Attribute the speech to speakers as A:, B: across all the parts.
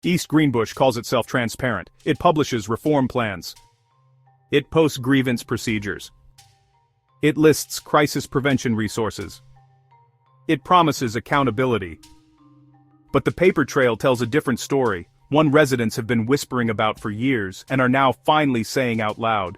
A: East Greenbush calls itself transparent. It publishes reform plans. It posts grievance procedures. It lists crisis prevention resources. It promises accountability. But the paper trail tells a different story, one residents have been whispering about for years and are now finally saying out loud.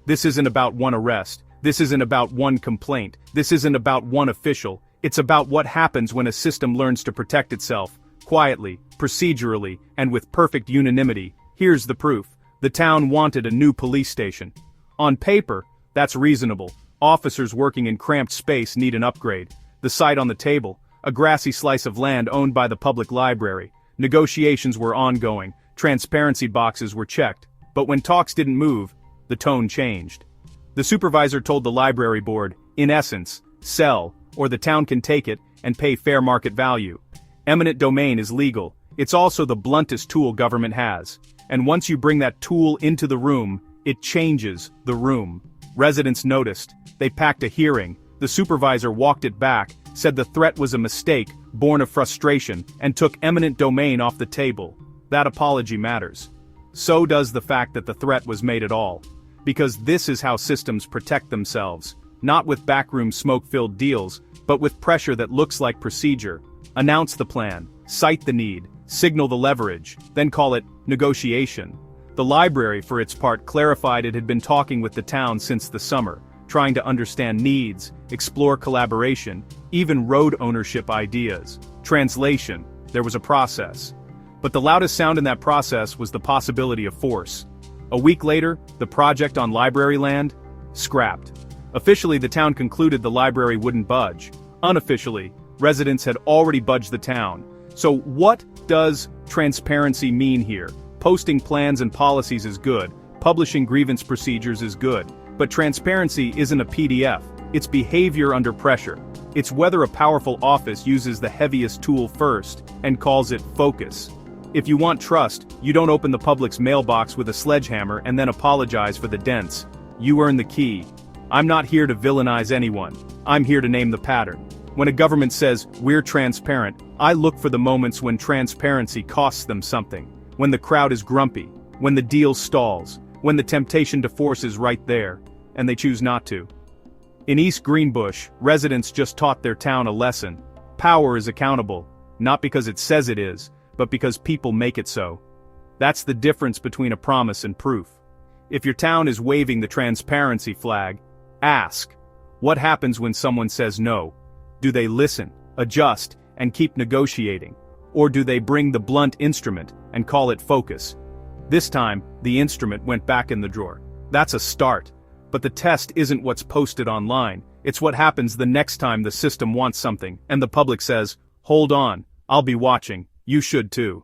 A: This isn't about one arrest. This isn't about one complaint. This isn't about one official. It's about what happens when a system learns to protect itself, quietly, procedurally, and with perfect unanimity. Here's the proof. The town wanted a new police station. On paper, that's reasonable. Officers working in cramped space need an upgrade. The site on the table, a grassy slice of land owned by the public library. Negotiations were ongoing. Transparency boxes were checked. But when talks didn't move, the tone changed. The supervisor told the library board, in essence, sell, or the town can take it and pay fair market value. Eminent domain is legal. It's also the bluntest tool government has. And once you bring that tool into the room, it changes the room. Residents noticed. They packed a hearing. The supervisor walked it back, said the threat was a mistake, born of frustration, and took eminent domain off the table. That apology matters. So does the fact that the threat was made at all. Because this is how systems protect themselves, not with backroom smoke-filled deals, but with pressure that looks like procedure. Announce the plan, cite the need, signal the leverage, then call it negotiation. The library, for its part, clarified it had been talking with the town since the summer, trying to understand needs, explore collaboration, even road ownership ideas. Translation, there was a process. But the loudest sound in that process was the possibility of force. A week later, the project on library land? Scrapped. Officially, the town concluded the library wouldn't budge. Unofficially, residents had already budged the town. So what does transparency mean here? Posting plans and policies is good. Publishing grievance procedures is good. But transparency isn't a PDF. It's behavior under pressure. It's whether a powerful office uses the heaviest tool first and calls it focus. If you want trust, you don't open the public's mailbox with a sledgehammer and then apologize for the dents. You earn the key. I'm not here to villainize anyone. I'm here to name the pattern. When a government says, we're transparent, I look for the moments when transparency costs them something. When the crowd is grumpy. When the deal stalls. When the temptation to force is right there. And they choose not to. In East Greenbush, residents just taught their town a lesson. Power is accountable. Not because it says it is, but because people make it so. That's the difference between a promise and proof. If your town is waving the transparency flag, ask, what happens when someone says no? Do they listen, adjust, and keep negotiating? Or do they bring the blunt instrument and call it focus? This time, the instrument went back in the drawer. That's a start. But the test isn't what's posted online, it's what happens the next time the system wants something, and the public says, hold on, I'll be watching. You should too.